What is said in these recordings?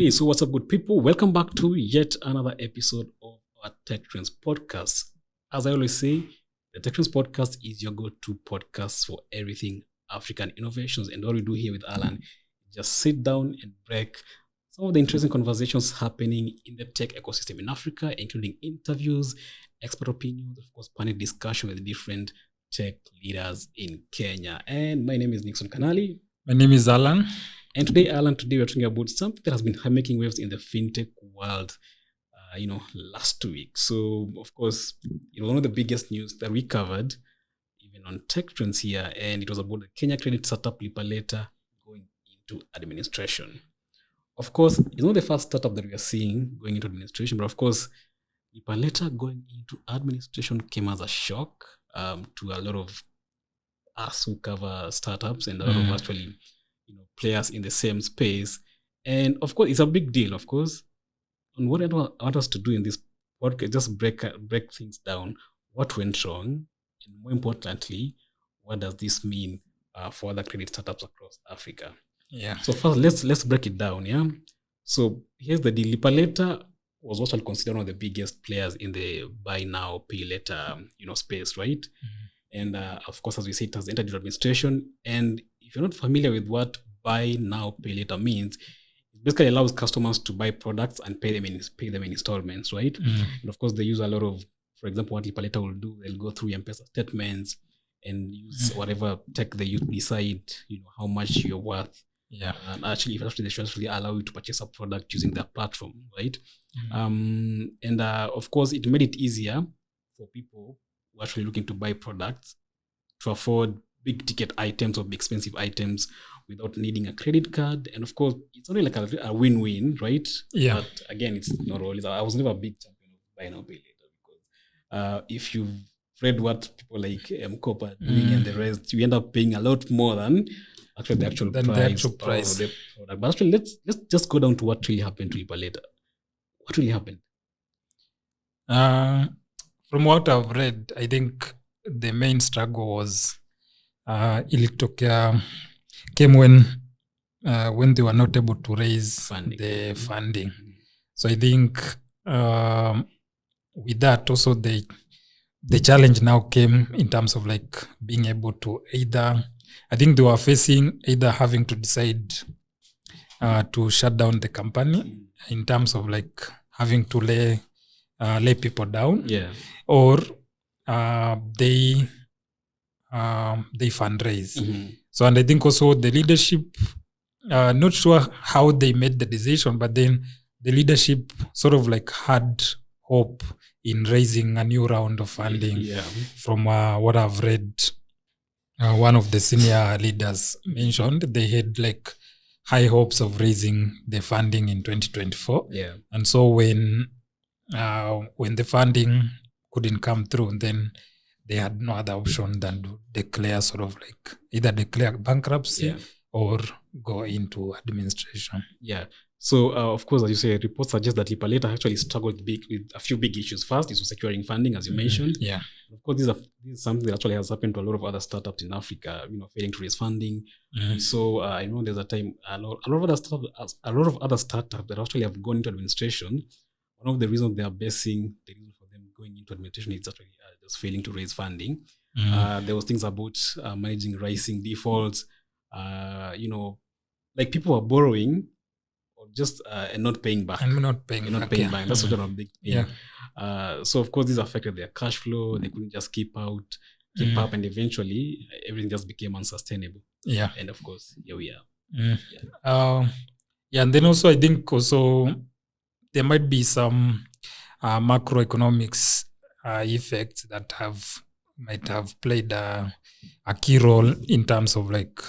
Hey, so what's up, good people? Welcome back to yet another episode of our TechTrends Podcast. As I always say, the TechTrends Podcast is your go-to podcast for everything African innovations. And what we do here with Alan is just sit down and break some of the interesting conversations happening in the tech ecosystem in Africa, including interviews, expert opinions, of course, panel discussion with different tech leaders in Kenya. And my name is Nixon Kanali. My name is Alan. And today, Alan, we're talking about something that has been making waves in the fintech world, last week. So, of course, it was one of the biggest news that we covered, even on Tech Trends here, and it was about the Kenya credit startup Lipa Later going into administration. Of course, it's not the first startup that we are seeing going into administration, but of course, Lipa Later going into administration came as a shock to a lot of us who cover startups and a lot of actually players in the same space. And of course, it's a big deal, of course. And what I want us to do in this podcast, just break things down. What went wrong? And more importantly, what does this mean for other credit startups across Africa? Yeah. So first, let's break it down, yeah? So here's the deal. Lipa Later was also considered one of the biggest players in the buy now, pay later, space, right? Mm-hmm. And of course, as we say, it has entered administration. And if you're not familiar with what buy now, pay later means, it basically allows customers to buy products and pay them in installments, right? Mm. And of course, they use a lot of, for example, what Lipa Later will do, they'll go through M-Pesa statements and use whatever tech they decide, how much you're worth. Yeah. And actually, they should actually allow you to purchase a product using their platform, right? Mm. Of course, it made it easier for people who are actually looking to buy products to afford big ticket items or big expensive items without needing a credit card. And of course, it's only like a win-win, right? Yeah. But again, it's not always. I was never a big champion of buy now, pay later because if you've read what people like Copa are doing and the rest, you end up paying a lot more than actually the actual price. Of the product. But actually, let's just go down to what really happened to Lipa Later. What really happened? From what I've read, I think the main struggle was came when they were not able to raise the funding. So I think with that also the challenge now came in terms of like being able to I think they were facing either having to decide to shut down the company in terms of like having to lay people down, or they fundraise. Mm-hmm. So, and I think also the leadership, not sure how they made the decision, but then the leadership sort of like had hope in raising a new round of funding. From what I've read, one of the senior leaders mentioned they had like high hopes of raising the funding in 2024. And so when the funding couldn't come through, then they had no other option than to declare sort of like either declare bankruptcy or go into administration. Yeah. So, of course, as you say, reports suggest that Lipa Later actually struggled with a few big issues. First is securing funding, as you mentioned. Yeah. Of course, this is something that actually has happened to a lot of other startups in Africa, failing to raise funding. So, I know there's a time, a lot of other startups that actually have gone into administration. One of the reasons they are basing the reason for them going into administration is actually just failing to raise funding. There was things about managing rising defaults, like people are borrowing or just and not paying back. Back. That's sort of a big thing. So of course this affected their cash flow. They couldn't just keep up, and eventually everything just became unsustainable. And of course here we are. And then also I think there might be some macroeconomics effects that might have played a key role in terms of like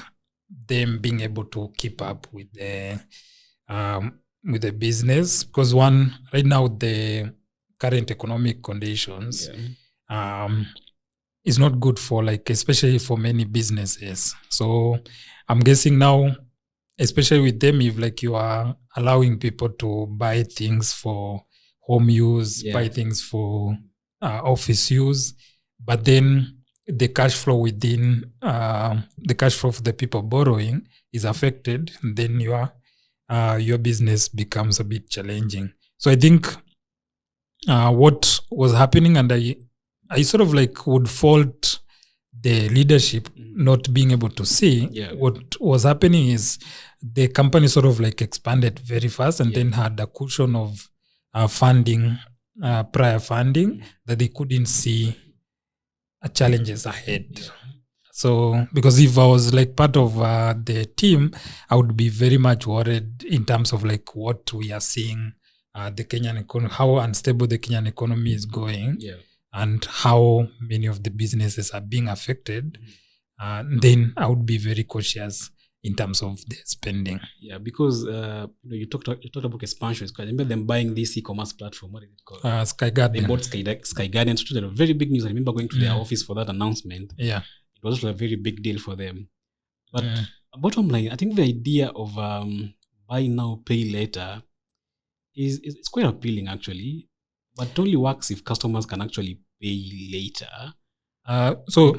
them being able to keep up with the business, because right now the current economic conditions is not good for like, especially for many businesses. So I'm guessing now, especially with them, if like you are allowing people to buy things for home use, buy things for office use, but then the cash flow within the cash flow of the people borrowing is affected, then you are your business becomes a bit challenging. So I think what was happening, and I sort of like would fault the leadership not being able to see what was happening is the company sort of like expanded very fast and then had a cushion of funding, prior funding, that they couldn't see challenges ahead. So, because if I was like part of the team, I would be very much worried in terms of like what we are seeing, the Kenyan economy, how unstable the Kenyan economy is going, and how many of the businesses are being affected. Then I would be very cautious in terms of the spending. Yeah, because you talked about expansion. I remember them buying this e-commerce platform. What is it called? Sky Garden. They bought Sky Garden. So that was very big news. I remember going to their office for that announcement. Yeah, it was also a very big deal for them. But bottom line, I think the idea of buy now, pay later is quite appealing actually, but it only works if customers can actually pay later. So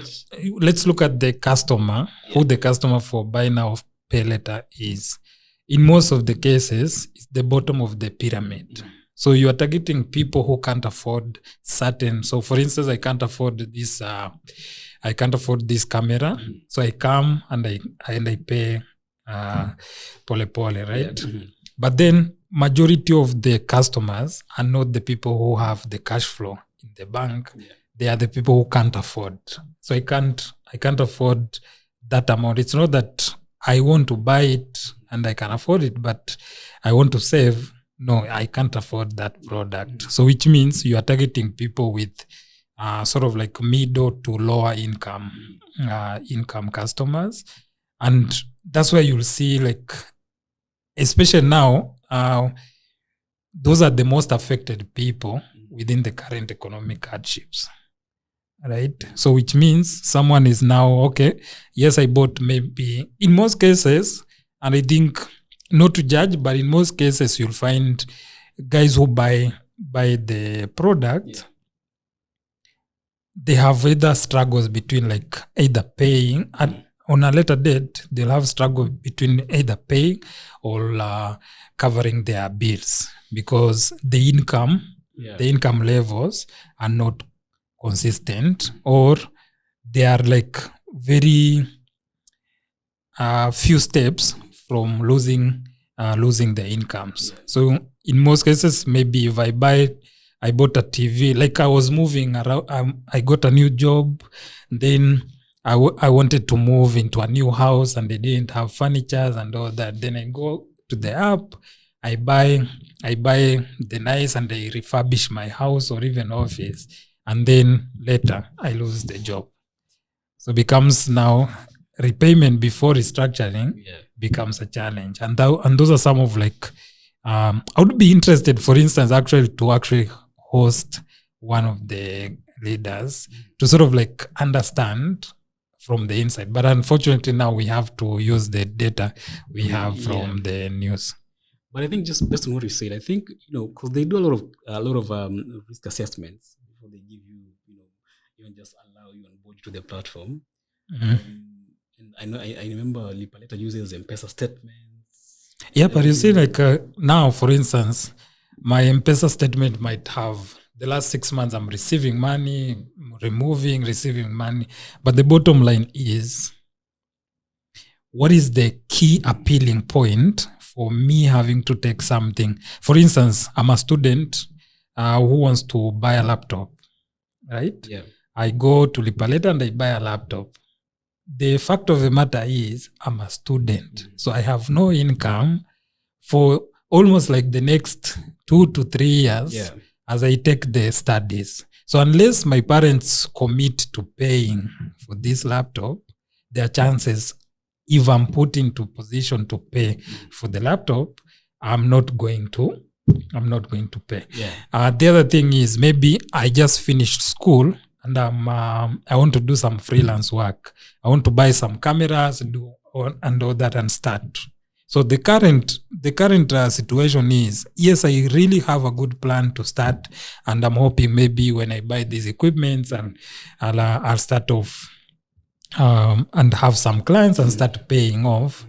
let's look at the customer, who the customer for buy now, pay later is. In most of the cases, it's the bottom of the pyramid. So you are targeting people who can't afford certain. So for instance, I can't afford this. I can't afford this camera. So I come and I pay pole, right? But then majority of the customers are not the people who have the cash flow in the bank. They are the people who can't afford. So I can't afford that amount. It's not that I want to buy it and I can afford it, but I want to save. No, I can't afford that product. So which means you are targeting people with sort of like middle to lower income customers. And that's where you'll see, like, especially now, those are the most affected people within the current economic hardships. Right? So which means someone is now, okay, yes, I bought maybe, in most cases, and I think not to judge, but in most cases you'll find guys who buy the product, they have either struggles between like either paying, and on a later date, they'll have struggle between either paying or covering their bills, because the income levels are not consistent, or they are like very few steps from losing the incomes. So in most cases, maybe if I bought a TV, like I was moving around, I got a new job, then I wanted to move into a new house and they didn't have furniture and all that. Then I go to the app, I buy the nice and I refurbish my house or even office. And then later I lose the job. So becomes now repayment before restructuring becomes a challenge. And those are some of like, I would be interested, for instance, to host one of the leaders to sort of like understand from the inside. But unfortunately now we have to use the data we have from the news. But I think just based on what you said, I think, because they do a lot of risk assessments before they give you, even just allow you on board to the platform. And I remember Lipa Later uses M-Pesa statements. Yeah, but you see, like now, for instance, my M-Pesa statement might have the last 6 months I'm receiving money, receiving money. But the bottom line is, what is the key appealing point for me having to take something? For instance, I'm a student who wants to buy a laptop, right? Yeah. I go to Lipa Later and I buy a laptop. The fact of the matter is I'm a student. So I have no income for almost like the next 2 to 3 years as I take the studies. So unless my parents commit to paying for this laptop, there are chances, if I'm put into position to pay for the laptop, I'm not going to pay. The other thing is, maybe I just finished school and I want to do some freelance work. I want to buy some cameras, and all that, and start. So the current situation is, yes, I really have a good plan to start, and I'm hoping maybe when I buy these equipments and I'll start off and have some clients and start paying off.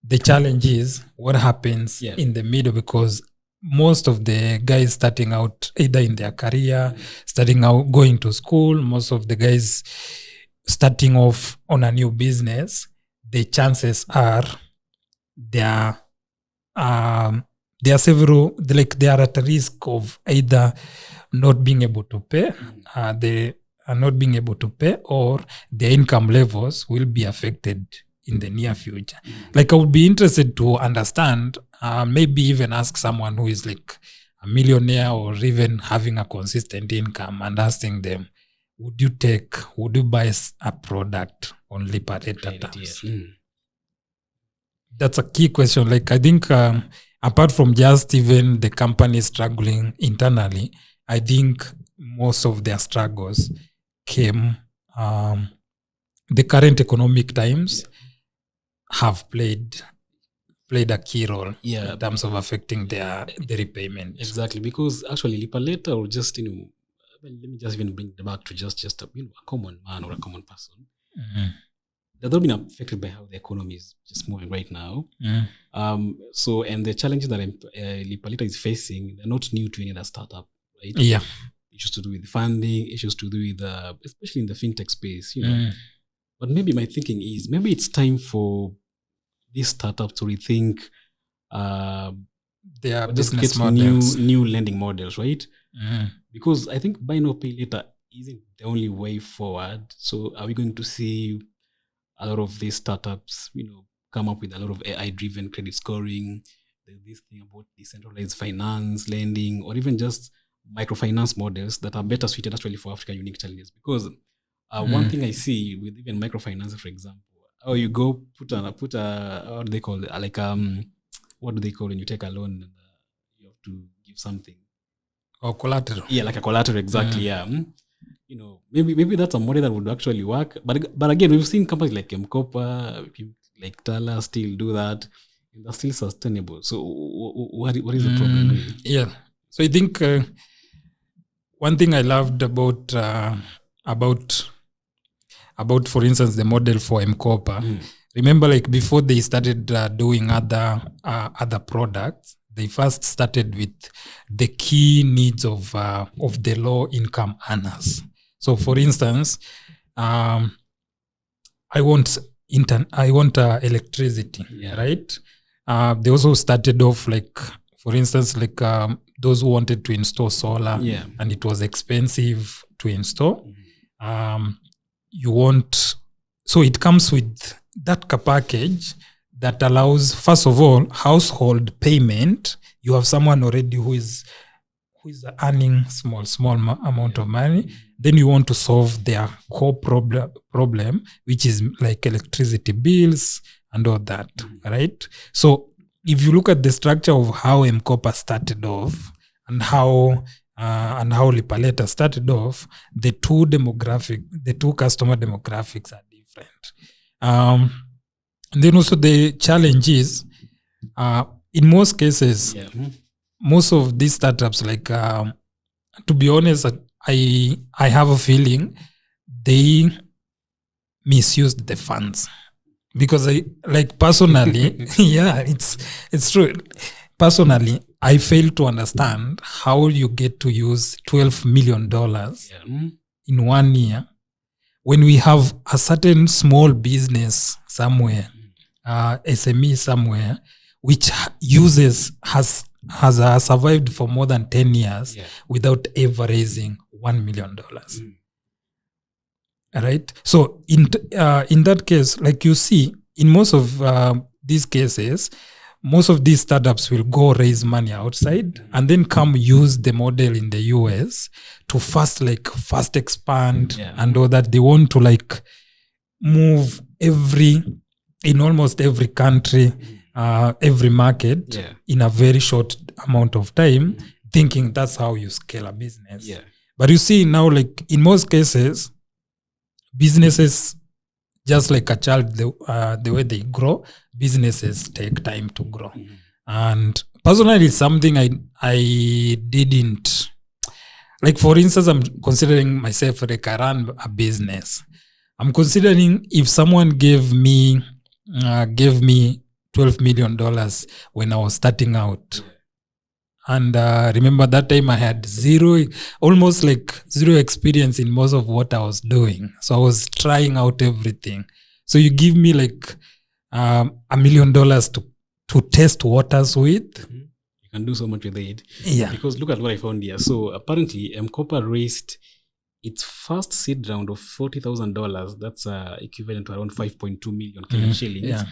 the challenge is what happens in the middle, because most of the guys starting out either in their career, starting out going to school, most of the guys starting off on a new business, the chances are they are several, like they are at a risk of either not being able to pay, they are not being able to pay, or their income levels will be affected in the near future. Like I would be interested to understand, maybe even ask someone who is like a millionaire or even having a consistent income and asking them, would you buy a product on Lipa Later terms? That's a key question. Like I think apart from just even the company struggling internally, I think most of their struggles came, the current economic times have played a key role in terms of affecting the repayment. Exactly, because actually Lipa Later, or just let me just even bring it back to just a common man or a common person. They've not been affected by how the economy is just moving right now. So, and the challenges that Lipa Later is facing, they're not new to any other startup, right? Yeah, issues to do with funding, issues to do with especially in the fintech space, But maybe my thinking is maybe it's time for these startups to rethink their business models, new lending models, right? Because I think buy now pay later isn't the only way forward. So are we going to see a lot of these startups, come up with a lot of AI-driven credit scoring? There's this thing about decentralized finance, lending, or even just microfinance models that are better suited actually for African unique challenges. Because one thing I see with even microfinance, for example, you go put a what do they call it? Like what do they call when you take a loan and you have to give something? Or collateral. Yeah, like a collateral, exactly. Yeah. Maybe that's a model that would actually work. But again, we've seen companies like Mkopa, like Tala still do that, and they're still sustainable. So what is the problem? Yeah. So I think one thing I loved about for instance the model for Mkopa. Remember, like before they started doing other products, they first started with the key needs of the low income earners. So, for instance, I want electricity, right? They also started off like, for instance, like those who wanted to install solar, and it was expensive to install. So it comes with that package that allows, first of all, household payment. You have someone already who is earning small amount of money. Then you want to solve their core problem, which is like electricity bills and all that, right? So if you look at the structure of how Mkopa started off and how Lipa Later started off, the two customer demographics are different. And then also the challenge is, in most cases, most of these startups, like to be honest, I have a feeling they misused the funds, because I like personally, it's true. Personally, I fail to understand how you get to use $12 million in 1 year when we have a certain small business somewhere, SME somewhere, which has survived for more than 10 years without ever raising $1 million. Right? So in that case, like you see, in most of these cases, most of these startups will go raise money outside and then come use the model in the US to first expand and all that. They want to like move in almost every country, every market in a very short amount of time, thinking that's how you scale a business. But you see now, like in most cases, businesses, just like a child, the way they grow, businesses take time to grow. And personally, it's something I didn't like. For instance, I'm considering myself like I run a business. I'm considering if someone gave me $20 $12 million when I was starting out. And remember that time I had almost like zero experience in most of what I was doing. So I was trying out everything. So you give me like $1 million to test waters with. You can do so much with it. Yeah. Because look at what I found here. So apparently M-Kopa raised its first seed round of $40,000. That's equivalent to around 5.2 million Kenyan shillings at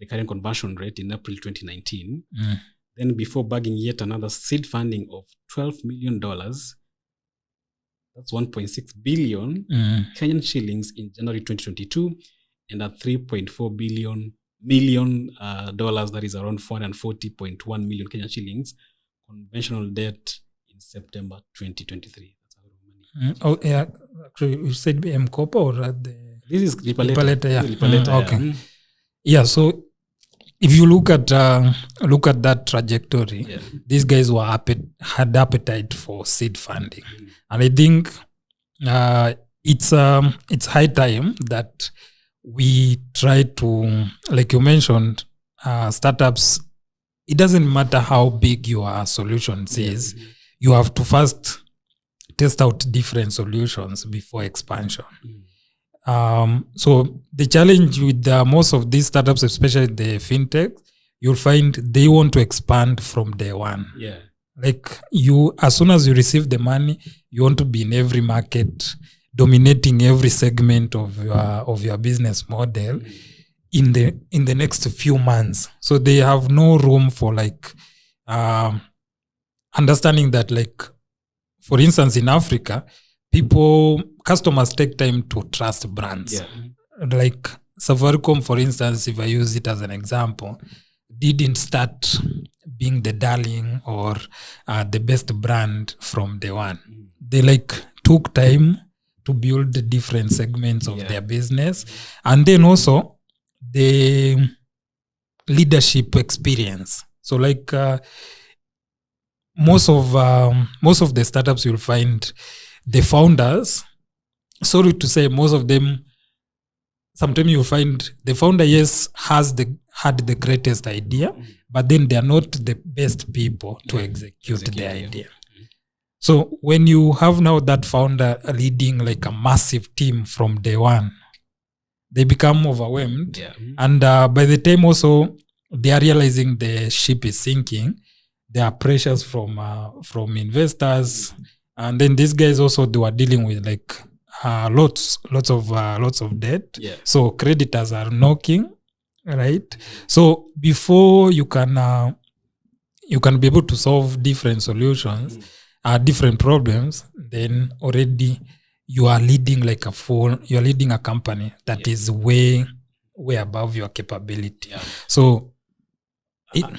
the current conversion rate in April 2019. Then before bagging yet another seed funding of $12 million, that's 1.6 billion Kenyan shillings in January 2022, and at $3.4 million dollars, that is around 440.1 million Kenyan shillings, conventional debt in September 2023. That's a lot of money. Oh, yeah. Actually, you said M-Kopa or This is Lipa Later. Yeah. Lipa Later, okay. Yeah, so if you look at that trajectory, these guys had appetite for seed funding, and I think it's high time that we try to, like you mentioned, startups. It doesn't matter how big your solutions is, you have to first test out different solutions before expansion. So the challenge with most of these startups, especially the fintech, you'll find they want to expand from day one. Yeah. Like as soon as you receive the money, you want to be in every market, dominating every segment of your business model in the next few months. So they have no room for like understanding that, like, for instance, in Africa, customers take time to trust brands. Like Safaricom, for instance, if I use it as an example, didn't start being the darling or the best brand from day one. They like took time to build the different segments of their business, and then also the leadership experience. So like most of the startups, you'll find the founders, sorry to say, most of them, sometimes you'll find the founder, yes, had the greatest idea, but then they're not the best people to execute the idea. So when you have now that founder leading like a massive team from day one, they become overwhelmed. And by the time also they are realizing the ship is sinking, there are pressures from investors. And then these guys also, they were dealing with like lots of debt. So creditors are knocking, right? So before you can be able to solve different solutions, different problems, then already you are leading you're leading a company that is way above your capability. So I'm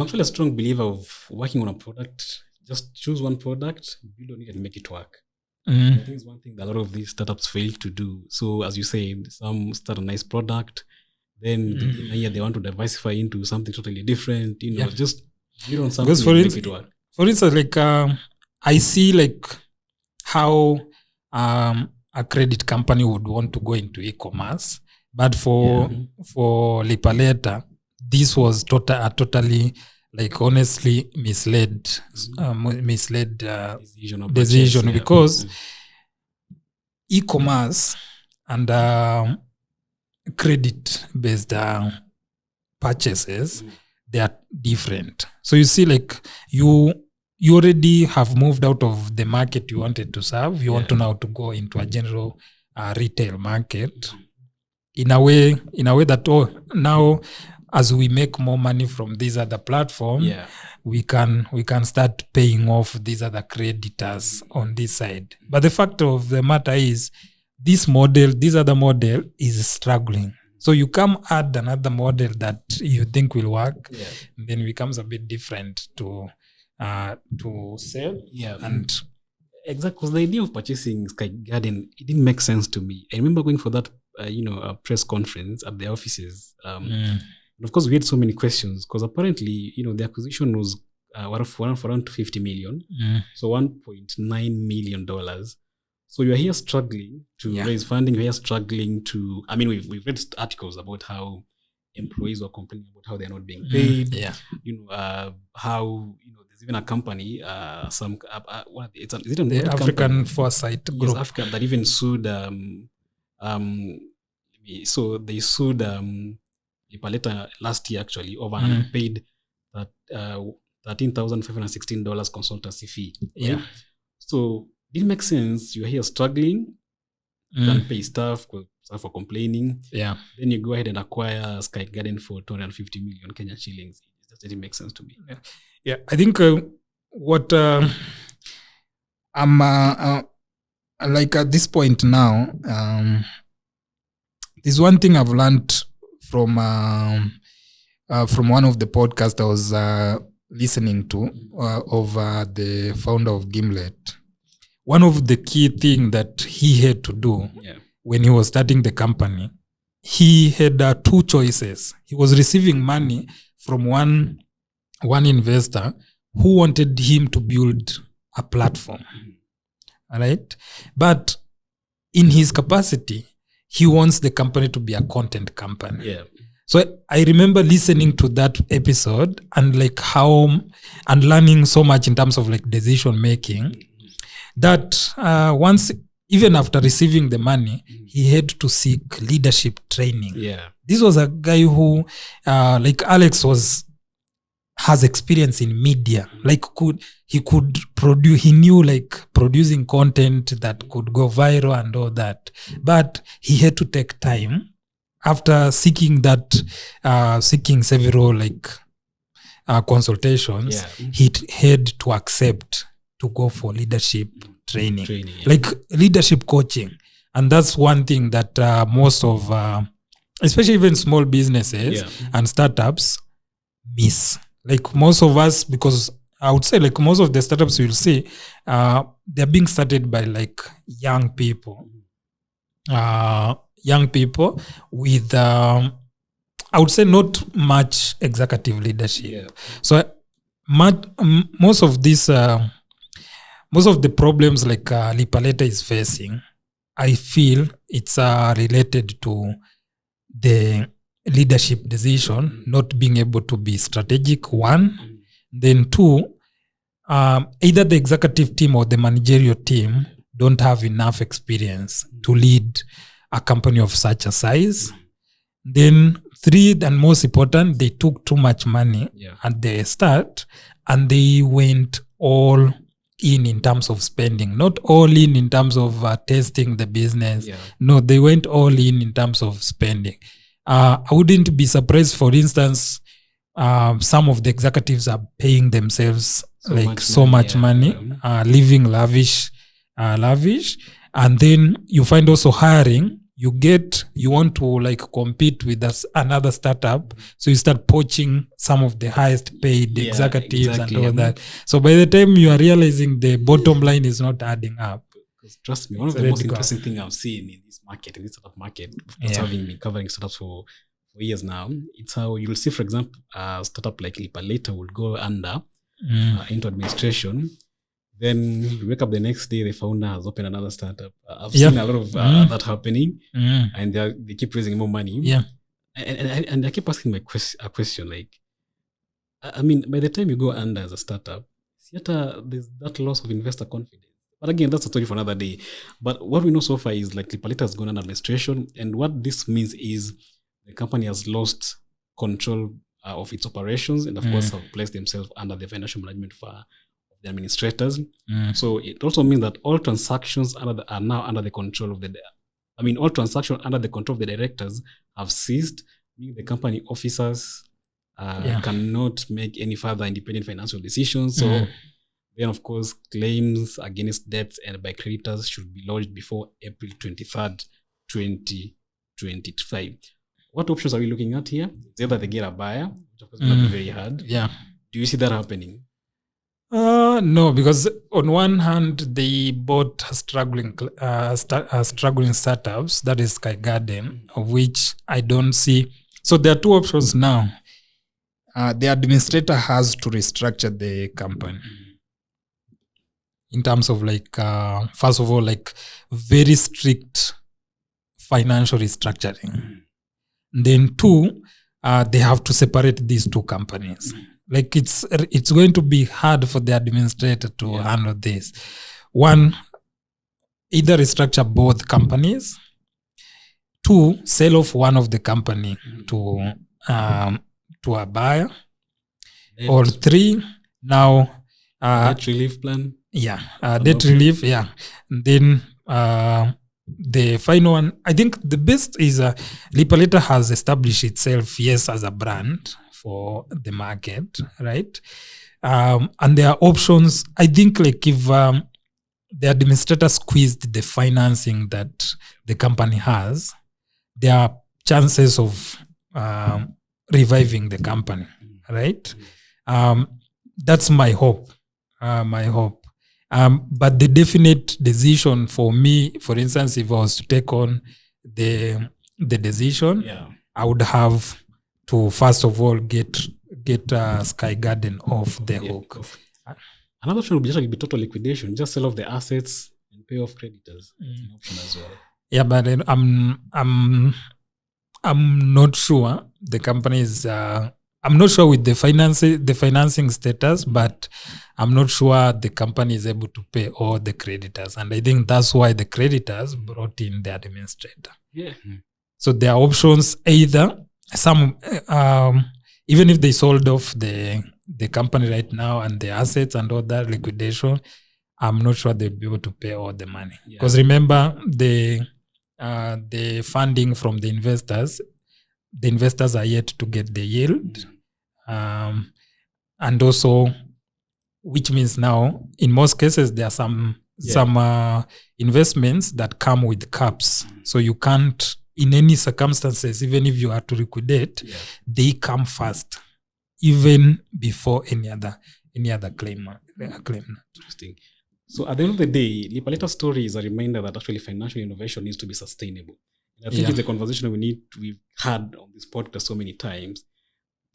actually a strong believer of working on a product. Just choose one product, build on it, and make it work. I think it's one thing that a lot of these startups fail to do. So as you say, some start a nice product, then in a year they want to diversify into something totally different. Just build on something and make it work. For instance, like I see like how a credit company would want to go into e-commerce, but for Lipa Later, this was totally like honestly misled decision because e-commerce and credit-based purchases, they are different. So you see, like you already have moved out of the market you wanted to serve. You want to now to go into a general retail market in a way that now as we make more money from these other platforms, we can start paying off these other creditors on this side. But the fact of the matter is, this other model is struggling. So you come add another model that you think will work, then it becomes a bit different to sell. And exactly, because the idea of purchasing Sky Garden, it didn't make sense to me. I remember going for that a press conference at the offices. And of course, we had so many questions because apparently, the acquisition was around 50 million. So $1.9 million. So you're here struggling to raise funding. You're here struggling to, we've read articles about how employees were complaining about how they're not being paid. Yeah. How there's even a company, what is it? The African Foresight Group. Yes, Africa, that even sued. So they sued Lipa Later last year actually over an unpaid that $13,516 consultancy fee. Right? Yeah. So it makes sense. You're here struggling, you can't pay staff for complaining. Yeah. Then you go ahead and acquire Sky Garden for 250 million Kenyan shillings. It doesn't make sense to me. Yeah. I think what I'm like at this point now, there's one thing I've learned from one of the podcasts I was listening to of the founder of Gimlet. One of the key things that he had to do when he was starting the company, he had two choices. He was receiving money from one investor who wanted him to build a platform. All right? But in his capacity, he wants the company to be a content company. Yeah. So I remember listening to that episode and learning so much in terms of like decision making that once, even after receiving the money, he had to seek leadership training. Yeah. This was a guy who, like Alex has experience in media. Like he knew like producing content that could go viral and all that. But he had to take time after seeking several like consultations. He had to accept to go for leadership training. Like leadership coaching. And that's one thing that most of, especially even small businesses and startups miss. Like most of us, because I would say like most of the startups you'll see, they're being started by like young people with, I would say not much executive leadership. Yeah. So most of the problems like Lipa Later is facing, I feel it's related to the leadership decision, not being able to be strategic, one. Then two, either the executive team or the managerial team don't have enough experience to lead a company of such a size. Then three, and most important, they took too much money at the start and they went all in terms of spending, not all in terms of testing the business. No, they went all in terms of spending. I wouldn't be surprised, for instance, some of the executives are paying themselves so much money, living lavish. And then you find also hiring, you want to like compete with another startup. So you start poaching some of the highest paid executives and all that. So by the time you are realizing the bottom line is not adding up. Because trust me, one of the most interesting things I've seen in this startup market, having been covering startups for years now, it's how you'll see, for example, a startup like Lipa Later will go under into administration. Then you wake up the next day, the founder has opened another startup. I've seen a lot of that happening, and they keep raising more money. Yeah, and I keep asking a question like, I mean, by the time you go under as a startup, there's that loss of investor confidence. But again, that's a story for another day. But what we know so far is like Lipa Later has gone under administration, and what this means is the company has lost control of its operations, and of course have placed themselves under the financial management of the administrators. So it also means that all transactions are now under the control of all transactions under the control of the directors have ceased, meaning the company officers cannot make any further independent financial decisions. So then, of course, claims against debts and by creditors should be lodged before April 23rd, 2025. What options are we looking at here? It's either they get a buyer, which of course will be very hard. Yeah. Do you see that happening? No, because on one hand, they bought struggling startups, that is Sky Garden, of which I don't see. So there are two options now. The administrator has to restructure the company in terms of like, first of all, like very strict financial restructuring. Then two, they have to separate these two companies. Like it's going to be hard for the administrator to handle this. One, either restructure both companies. Two, sell off one of the company to a buyer. Or three, now debt relief plan. Debt relief. And then the final one, I think the best is Lipa Later has established itself, as a brand for the market, right? And there are options. I think like if the administrator squeezed the financing that the company has, there are chances of reviving the company, right? That's my hope. But the definite decision for me, for instance, if I was to take on the decision, I would have to first of all get Sky Garden off the hook. Another option would be just total liquidation. Just sell off the assets and pay off creditors. That's an option as well. Yeah, but then I'm not sure the company is. I'm not sure with the financing status, but I'm not sure the company is able to pay all the creditors, and I think that's why the creditors brought in the administrator. So there are options. Either some, even if they sold off the company right now and the assets and all that liquidation, I'm not sure they'll be able to pay all the money. Because remember, the funding from the investors are yet to get the yield. And also, which means now, in most cases, there are some investments that come with caps. So you can't, in any circumstances, even if you are to liquidate, they come first, even before any other claim. Interesting. So at the end of the day, Lipa Later story is a reminder that actually financial innovation needs to be sustainable. And I think it's a conversation we've had on this podcast so many times.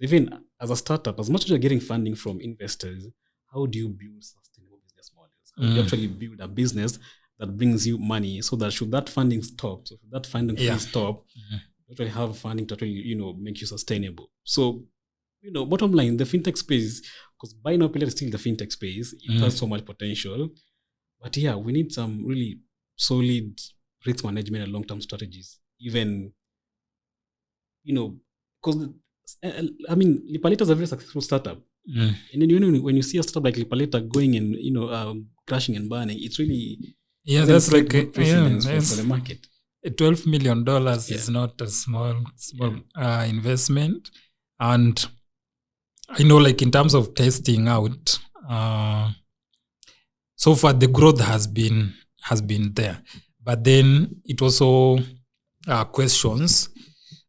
Even as a startup, as much as you're getting funding from investors, how do you build sustainable business models? How do you actually build a business that brings you money, so that should that funding stop, so should that funding stop, you actually have funding to actually, make you sustainable. So, bottom line, the fintech space, because buy now pay later is still the fintech space, it has so much potential. But we need some really solid risk management and long-term strategies. Even, because Lipa Later is a very successful startup. And then when you see a startup like Lipa Later going and crashing and burning, it's really that's like precedence for the market. $12 million is not a small investment, and I know, like in terms of testing out, so far the growth has been there, but then it also questions,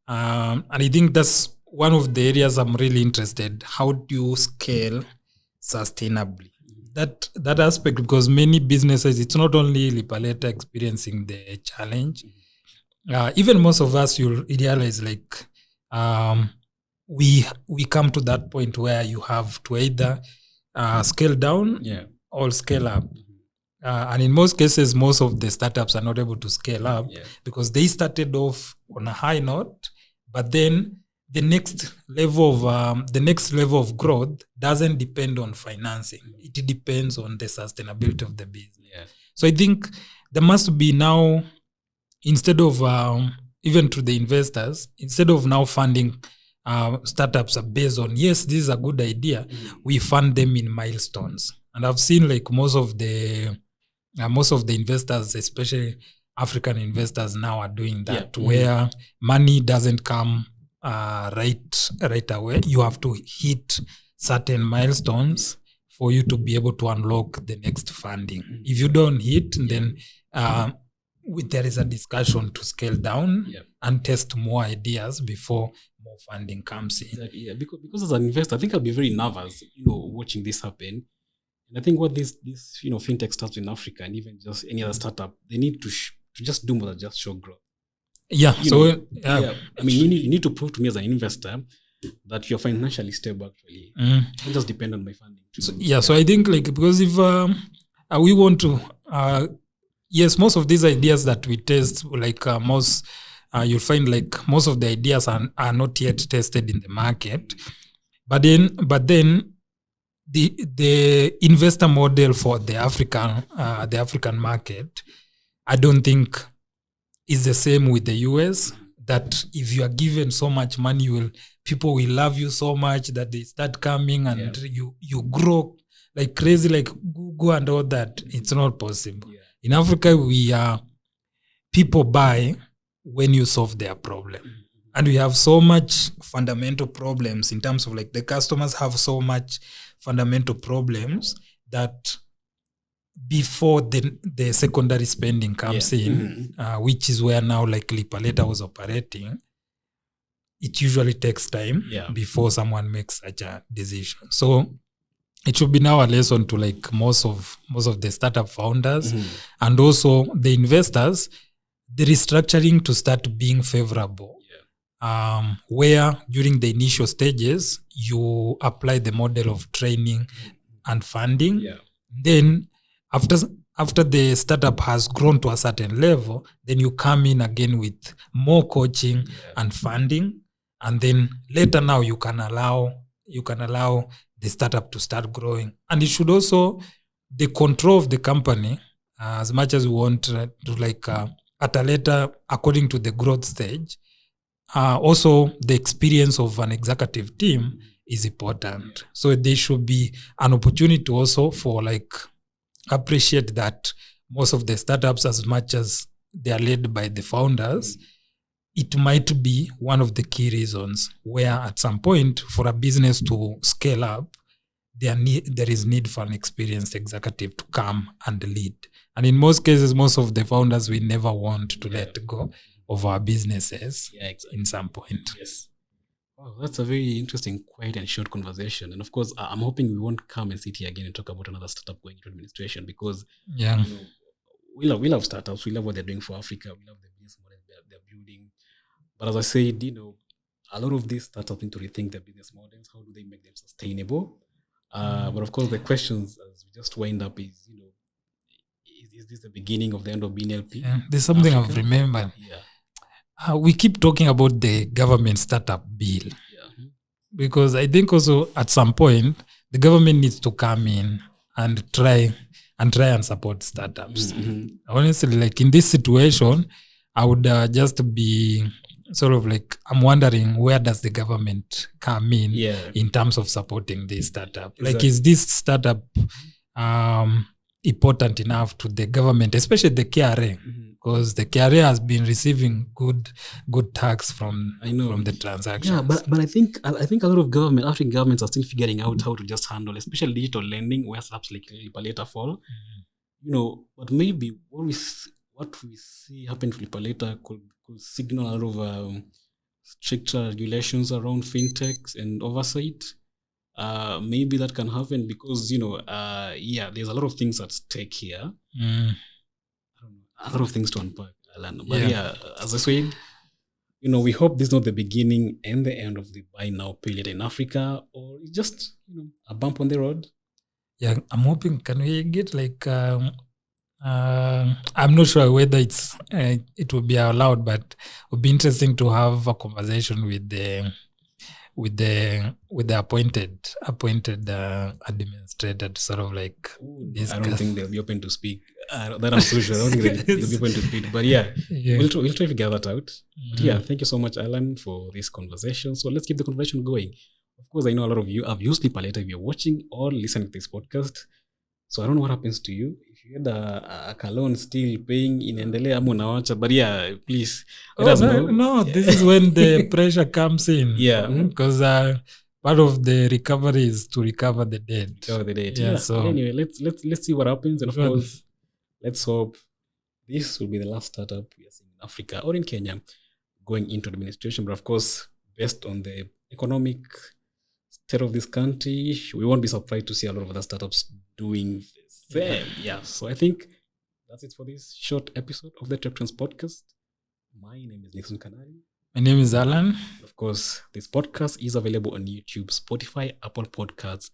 and I think that's one of the areas I'm really interested. How do you scale sustainably? That aspect, because many businesses, it's not only Lipa Later experiencing the challenge. Even most of us, you'll realize like we come to that point where you have to either scale down or scale up. And in most cases, most of the startups are not able to scale up because they started off on a high note, but then the next level of growth doesn't depend on financing. It depends on the sustainability of the business. So I think there must be now, instead of even to the investors, instead of now funding startups are based on, this is a good idea, we fund them in milestones. And I've seen like most of the investors, especially African investors, now are doing that, where money doesn't come right away. You have to hit certain milestones for you to be able to unlock the next funding. If you don't hit, then there is a discussion to scale down and test more ideas before more funding comes in. Because as an investor, I think I'll be very nervous, watching this happen. And I think what this fintech startups in Africa, and even just any other startup, they need to just do more than just show growth. You need to prove to me as an investor that you're financially stable. Actually, don't just depend on my funding. So I think like, because if we want to, most of these ideas that we test, like most you'll find like most of the ideas are not yet tested in the market. But then the investor model for the African market, I don't think is the same with the US. That if you are given so much money, people will love you so much that they start coming and you grow like crazy, like Google and all that. It's not possible. Yeah. In Africa, people buy when you solve their problem. And we have so much fundamental problems in terms of like the customers have so much fundamental problems that before the secondary spending comes in, which is where now like Lipa Later was operating, it usually takes time before someone makes such a decision. So it should be now a lesson to like most of the startup founders and also the investors, the restructuring to start being favorable. Where during the initial stages, you apply the model of training and funding. Then after the startup has grown to a certain level, then you come in again with more coaching and funding. And then later now you can allow the startup to start growing. And it should also, the control of the company, as much as we want to like at a later, according to the growth stage, also the experience of an executive team is important. So there should be an opportunity also for like appreciate that most of the startups, as much as they are led by the founders, it might be one of the key reasons where at some point for a business to scale up, there is need for an experienced executive to come and lead. And in most cases, most of the founders, we never want to let go of our businesses in some point. Yes. Wow, that's a very interesting, quiet and short conversation. And of course, I'm hoping we won't come and sit here again and talk about another startup going into administration because we love startups. We love what they're doing for Africa. We love the business model they're building. But as I said, a lot of these startups need to rethink their business models. How do they make them sustainable? But of course, the questions as we just wind up is, is this the beginning of the end of BNLP? Yeah, there's something Africa? I've remembered. We keep talking about the government startup bill because I think also at some point the government needs to come in and try and support startups. Honestly, like in this situation, I would just be sort of like, I'm wondering where does the government come in terms of supporting this startup? Exactly. Like, is this startup important enough to the government, especially the KRA? Because the KRA has been receiving good tax from the transactions. Yeah, but I think a lot of African governments are still figuring out how to just handle, especially digital lending, where apps like Lipa Later fall. But maybe what we see happen to Lipa Later could signal a lot of stricter regulations around fintechs and oversight. Maybe that can happen because there's a lot of things at stake here. A lot of things to unpack, Alan. But as I said, we hope this is not the beginning and the end of the buy now, pay later in Africa, or it's just a bump on the road. Yeah, I'm hoping. Can we get like? I'm not sure whether it will be allowed, but it would be interesting to have a conversation with the appointed administrator to sort of like discuss. I don't think they'll be open to speak. That I'm so sure. I don't think they'll be open to speak. But we'll try to figure that out. But thank you so much, Alan, for this conversation. So let's keep the conversation going. Of course, I know a lot of you have used Lipa Later if you're watching or listening to this podcast. So I don't know what happens to you. If you had a cologne still paying in Endelea Munawacha, but please let us know. No, this is when the pressure comes in. Because part of the recovery is to recover the debt. So anyway, let's see what happens. And of course, let's hope this will be the last startup we are seeing in Africa or in Kenya going into administration. But of course, based on the economic state of this country, we won't be surprised to see a lot of other startups doing the same. So I think that's it for this short episode of the TechTrends Podcast. My name is Nixon Kanari. My name is Alan. Of course, this podcast is available on YouTube, Spotify, Apple Podcasts,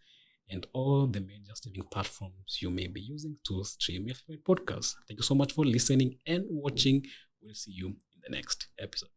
and all the major streaming platforms you may be using to stream your favorite podcast. Thank you so much for listening and watching. We'll see you in the next episode.